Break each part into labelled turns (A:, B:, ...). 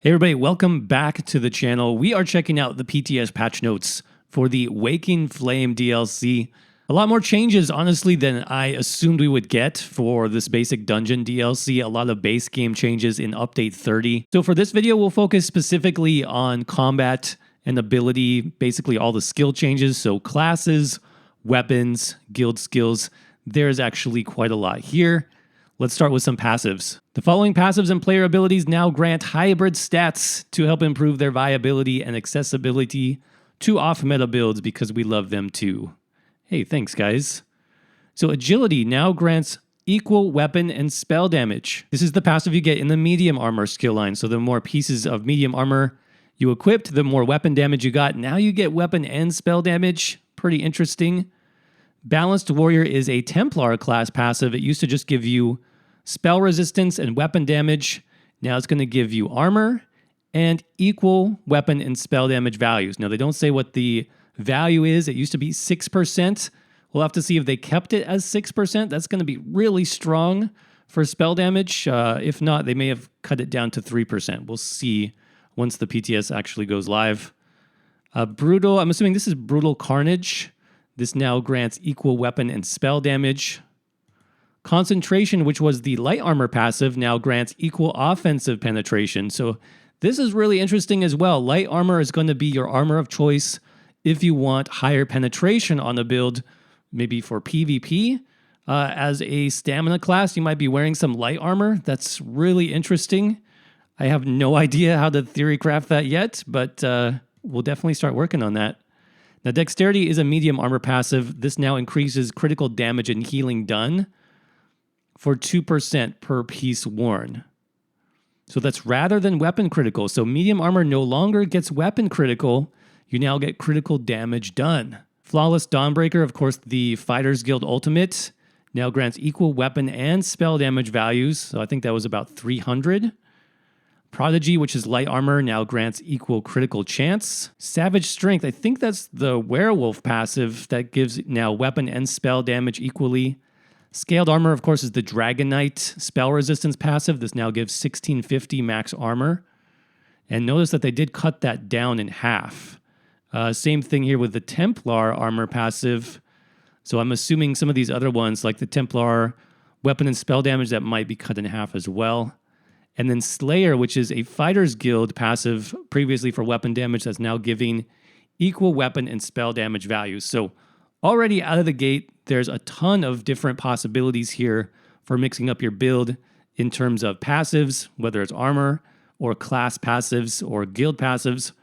A: Hey everybody, welcome back to the channel. We are checking out the PTS patch notes for the Waking Flame DLC. A lot more changes, honestly, than I assumed we would get for this basic dungeon DLC. A lot of base game changes in Update 30. So for this video, we'll focus specifically on combat and ability, basically all the skill changes. So classes, weapons, guild skills. There's actually quite a lot here. Let's start with some passives. The following passives and player abilities now grant hybrid stats to help improve their viability and accessibility to off-meta builds because we love them too. Hey, thanks guys. So agility now grants equal weapon and spell damage. This is the passive you get in the medium armor skill line. So the more pieces of medium armor you equipped, the more weapon damage you got. Now you get weapon and spell damage. Pretty interesting. Balanced Warrior is a Templar class passive. It used to just give you spell resistance and weapon damage. Now it's going to give you armor and equal weapon and spell damage values. Now they don't say what the value is. It used to be 6%. We'll have to see if they kept it as 6%. That's going to be really strong for spell damage. If not, they may have cut it down to 3%. We'll see once the PTS actually goes live. Brutal, I'm assuming this is Brutal Carnage. This now grants equal weapon and spell damage. Concentration, which was the light armor passive, now grants equal offensive penetration. So this is really interesting as well. Light armor is going to be your armor of choice if you want higher penetration on a build, maybe for PvP. As a stamina class, you might be wearing some light armor. That's really interesting. I have no idea how to theory craft that yet, but we'll definitely start working on that. Now, Dexterity is a medium armor passive. This now increases critical damage and healing done for 2% per piece worn. So that's rather than weapon critical. So medium armor no longer gets weapon critical. You now get critical damage done. Flawless Dawnbreaker, of course, the Fighters Guild Ultimate, now grants equal weapon and spell damage values. So I think that was about 300. Prodigy, which is light armor, now grants equal critical chance. Savage Strength, I think that's the Werewolf passive that gives now weapon and spell damage equally. Scaled Armor, of course, is the Dragon Knight spell resistance passive. This now gives 1650 max armor. And notice that they did cut that down in half. Same thing here with the Templar armor passive. So I'm assuming some of these other ones, like the Templar weapon and spell damage, that might be cut in half as well. And then Slayer, which is a Fighters Guild passive previously for weapon damage, that's now giving equal weapon and spell damage values. So already out of the gate, there's a ton of different possibilities here for mixing up your build in terms of passives, whether it's armor or class passives or guild passives.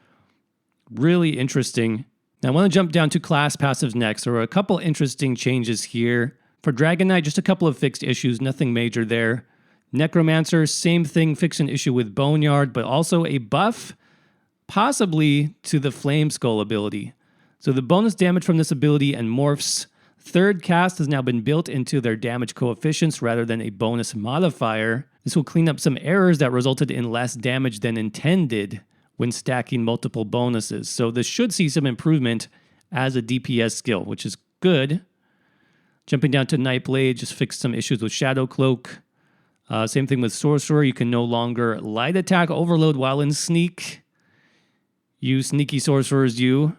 A: Really interesting. Now I want to jump down to class passives next. There are a couple interesting changes here. For Dragon Knight, just a couple of fixed issues, nothing major there. Necromancer, same thing, fixed an issue with Boneyard, but also a buff, possibly to the Flame Skull ability. So the bonus damage from this ability and Morph's third cast has now been built into their damage coefficients rather than a bonus modifier. This will clean up some errors that resulted in less damage than intended when stacking multiple bonuses. So this should see some improvement as a DPS skill, which is good. Jumping down to Nightblade, just fixed some issues with Shadow Cloak. Same thing with Sorcerer. You can no longer light attack overload while in sneak. You sneaky sorcerers, you.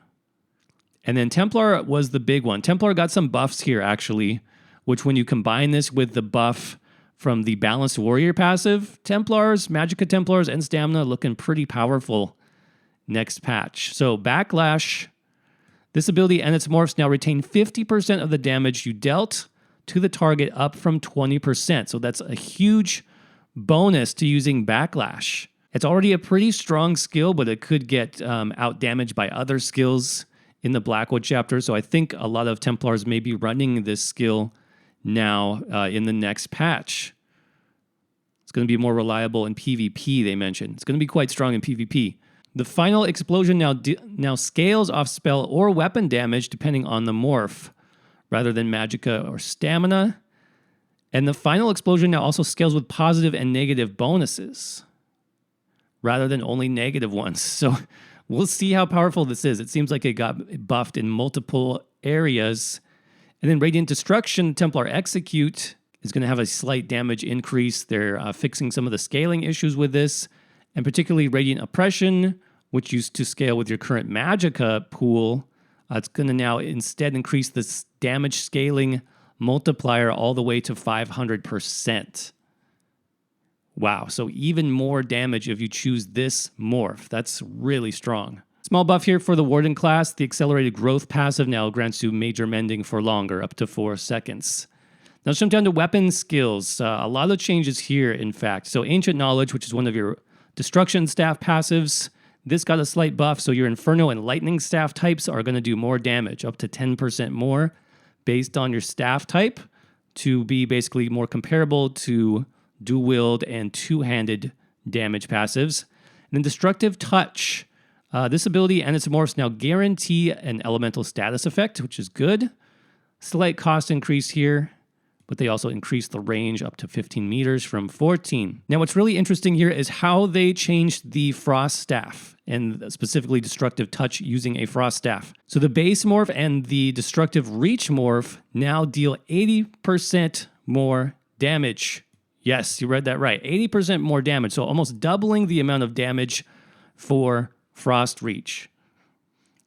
A: And then Templar was the big one. Templar got some buffs here, actually, which when you combine this with the buff from the Balanced Warrior passive, Templars, Magicka Templars, and Stamina looking pretty powerful next patch. So Backlash, this ability and its morphs now retain 50% of the damage you dealt to the target, up from 20%. So that's a huge bonus to using Backlash. It's already a pretty strong skill, but it could get out-damaged by other skills in the Blackwood chapter. So I think a lot of Templars may be running this skill now in the next patch. It's going to be more reliable in PvP, they mentioned. It's going to be quite strong in PvP. The final explosion now scales off spell or weapon damage depending on the morph, rather than Magicka or Stamina. And the final explosion now also scales with positive and negative bonuses, rather than only negative ones. So we'll see how powerful this is. It seems like it got buffed in multiple areas. And then Radiant Destruction, Templar Execute, is going to have a slight damage increase. They're fixing some of the scaling issues with this. and particularly Radiant Oppression, which used to scale with your current Magicka pool. It's going to now instead increase this damage scaling multiplier all the way to 500%. Wow, so even more damage if you choose this morph. That's really strong. Small buff here for the Warden class. The accelerated growth passive now grants you major mending for longer, up to 4 seconds. Now let's jump down to weapon skills. A lot of changes here, in fact. So Ancient Knowledge, which is one of your Destruction Staff passives, this got a slight buff, so your Inferno and Lightning Staff types are going to do more damage, up to 10% more, based on your staff type, to be basically more comparable to dual-wield and two-handed damage passives. And then Destructive Touch. This ability and its morphs now guarantee an elemental status effect, which is good. Slight cost increase here, but they also increase the range up to 15 meters from 14. Now, what's really interesting here is how they changed the Frost Staff, and specifically Destructive Touch using a Frost Staff. So the base morph and the Destructive Reach morph now deal 80% more damage. Yes, you read that right. 80% more damage, so almost doubling the amount of damage for Frost Reach.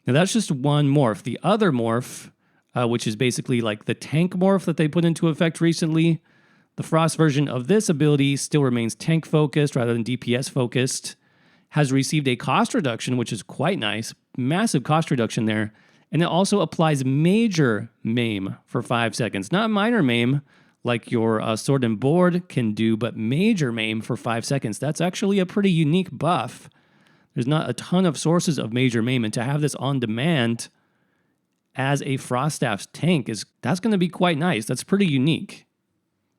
A: Now that's just one morph. The other morph, which is basically like the tank morph that they put into effect recently, the Frost version of this ability still remains tank focused rather than DPS focused, has received a cost reduction, which is quite nice, massive cost reduction there, and it also applies major maim for 5 seconds. Not minor maim like your Sword and Board can do, but major maim for 5 seconds. That's actually a pretty unique buff. There's not a ton of sources of major maim, and to have this on demand as a Frost Staff's tank, that's going to be quite nice. That's pretty unique.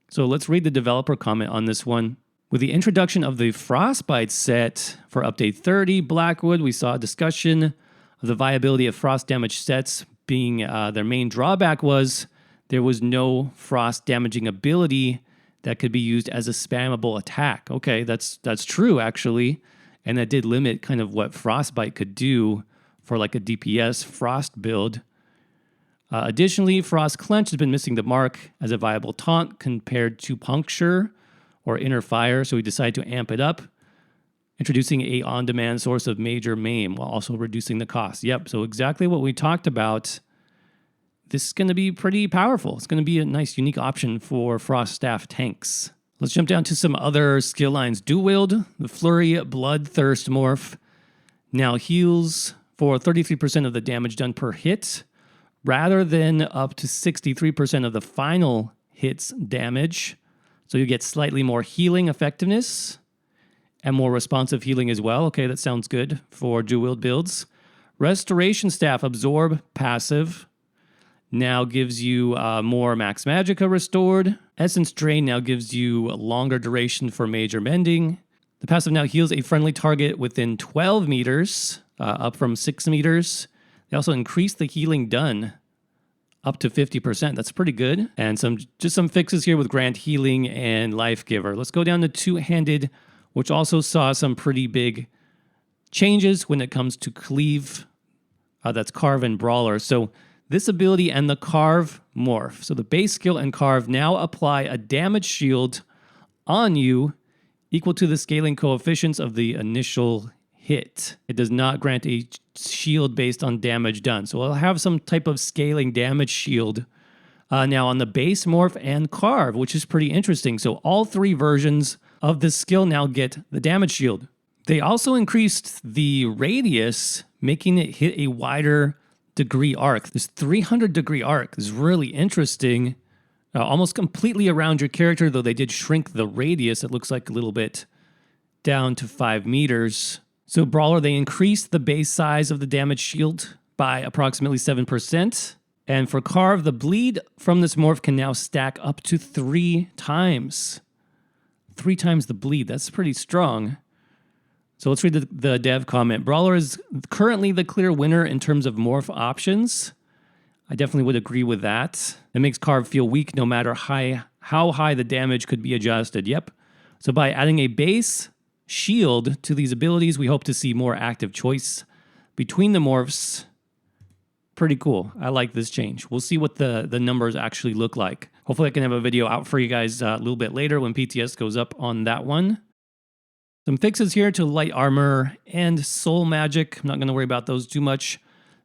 A: So let's read the developer comment on this one. With the introduction of the Frostbite set for Update 30, Blackwood, we saw a discussion of the viability of frost damage sets being their main drawback was there was no frost damaging ability that could be used as a spammable attack. Okay, that's true, actually. And that did limit kind of what Frostbite could do for like a DPS Frost build. Additionally, Frost Clench has been missing the mark as a viable taunt compared to Puncture or Inner Fire, so we decided to amp it up, introducing a on-demand source of major maim while also reducing the cost. Yep, so exactly what we talked about. This is going to be pretty powerful. It's going to be a nice, unique option for Frost Staff tanks. Let's jump down to some other skill lines. Dual Wield, the Flurry Bloodthirst morph, now heals for 33% of the damage done per hit, rather than up to 63% of the final hit's damage. So you get slightly more healing effectiveness and more responsive healing as well. Okay, that sounds good for dual wield builds. Restoration Staff Absorb passive now gives you more max magicka restored. Essence Drain now gives you longer duration for major mending. The passive now heals a friendly target within 12 meters, up from 6 meters. They also increase the healing done up to 50%. That's pretty good. And just some fixes here with Grant Healing and Life Giver. Let's go down to Two-Handed, which also saw some pretty big changes when it comes to Cleave. That's Carve and Brawler. So this ability and the Carve morph. So the base skill and Carve now apply a damage shield on you equal to the scaling coefficients of the initial hit. It does not grant a shield based on damage done. So it'll have some type of scaling damage shield now on the base morph and Carve, which is pretty interesting. So all 3 versions of this skill now get the damage shield. They also increased the radius, making it hit a wider degree arc. This 300 degree arc is really interesting. Almost completely around your character, though they did shrink the radius. It looks like a little bit down to 5 meters. So Brawler, they increased the base size of the damage shield by approximately 7%. And for Carve, the bleed from this morph can now stack up to 3 times. 3 times the bleed. That's pretty strong. So let's read the dev comment. Brawler is currently the clear winner in terms of morph options. I definitely would agree with that. It makes Carve feel weak no matter how high the damage could be adjusted. Yep. So by adding a base shield to these abilities, we hope to see more active choice between the morphs. Pretty cool. I like this change. We'll see what the numbers actually look like. Hopefully I can have a video out for you guys a little bit later when PTS goes up on that one. Some fixes here to light armor and soul magic. I'm not going to worry about those too much.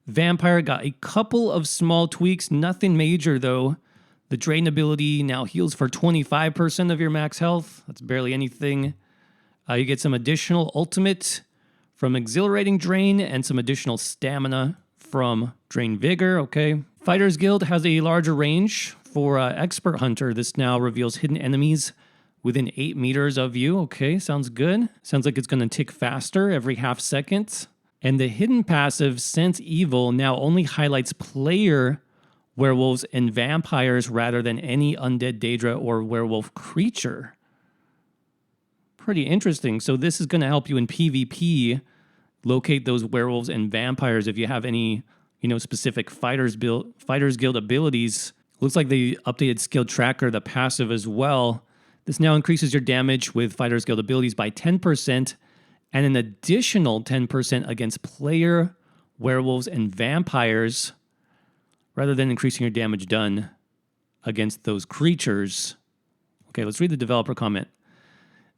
A: Vampire got a couple of small tweaks, nothing major though. The drain ability now heals for 25% of your max health. That's barely anything. You get some additional ultimate from Exhilarating Drain and some additional stamina from Drain Vigor. Okay. Fighters Guild has a larger range for Expert Hunter. This now reveals hidden enemies within 8 meters of you. Okay, sounds good. Sounds like it's going to tick faster every half second. And the hidden passive, Sense Evil, now only highlights player werewolves and vampires rather than any undead Daedra or werewolf creature. Pretty interesting. So this is going to help you in PvP locate those werewolves and vampires if you have any, specific Fighters Guild abilities. Looks like they updated skill tracker, the passive as well. This now increases your damage with Fighters Guild abilities by 10% and an additional 10% against player, werewolves, and vampires rather than increasing your damage done against those creatures. Okay, let's read the developer comment.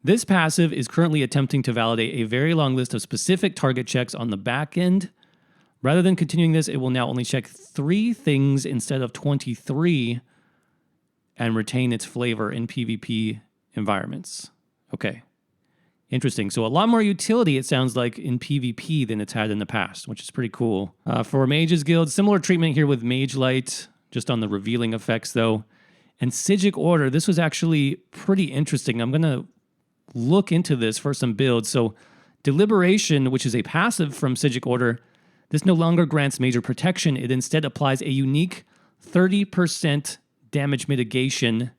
A: This passive is currently attempting to validate a very long list of specific target checks on the back end. Rather than continuing this, it will now only check 3 things instead of 23 and retain its flavor in PvP environments. Okay, interesting. So a lot more utility, it sounds like, in PvP than it's had in the past, which is pretty cool. For Mages Guild, similar treatment here with Mage Light, just on the revealing effects though. And Psijic Order, this was actually pretty interesting. I'm going to look into this for some builds. So Deliberation, which is a passive from Psijic Order, this no longer grants major protection. It instead applies a unique 30% damage mitigation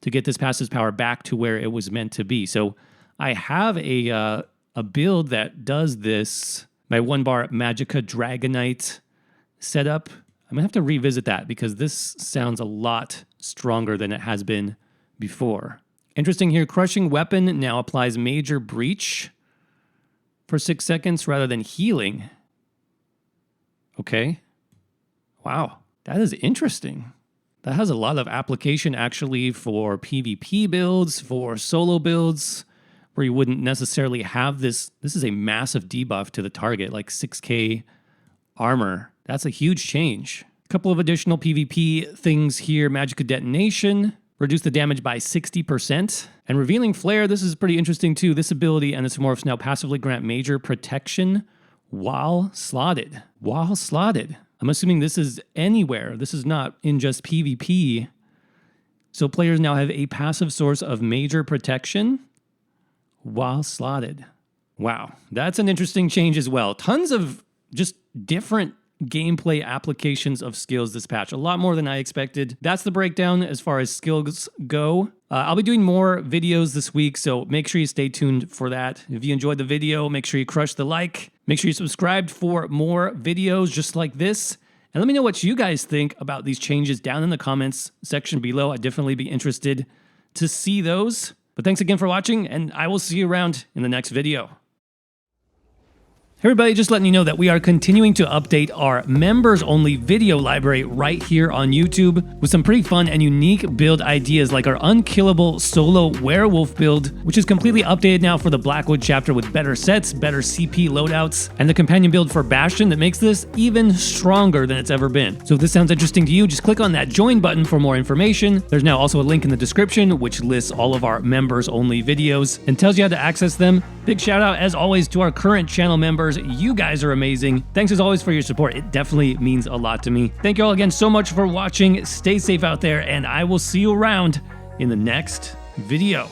A: to get this passive's power back to where it was meant to be. So I have a build that does this. My 1-bar Magicka Dragonite setup. I'm going to have to revisit that because this sounds a lot stronger than it has been before. Interesting here, Crushing Weapon now applies Major Breach for 6 seconds rather than healing. Okay. Wow, that is interesting. That has a lot of application actually for PvP builds, for solo builds, where you wouldn't necessarily have this. This is a massive debuff to the target, like 6k armor. That's a huge change. A couple of additional PvP things here. Magicka Detonation, reduce the damage by 60%. And Revealing Flare, this is pretty interesting too. This ability and its morphs now passively grant major protection while slotted. While slotted. I'm assuming this is anywhere. This is not in just PvP. So players now have a passive source of major protection while slotted. Wow, that's an interesting change as well. Tons of just different gameplay applications of skills this patch. A lot more than I expected. That's the breakdown as far as skills go. I'll be doing more videos this week, so make sure you stay tuned for that. If you enjoyed the video, make sure you crush the like. Make sure you subscribe for more videos just like this. And let me know what you guys think about these changes down in the comments section below. I'd definitely be interested to see those. But thanks again for watching, and I will see you around in the next video. Hey everybody, just letting you know that we are continuing to update our members-only video library right here on YouTube with some pretty fun and unique build ideas like our unkillable solo werewolf build, which is completely updated now for the Blackwood chapter with better sets, better CP loadouts, and the companion build for Bastion that makes this even stronger than it's ever been. So if this sounds interesting to you, just click on that join button for more information. There's now also a link in the description which lists all of our members-only videos and tells you how to access them. Big shout out as always to our current channel members. You guys are amazing. Thanks as always for your support. It definitely means a lot to me. Thank you all again so much for watching. Stay safe out there, and I will see you around in the next video.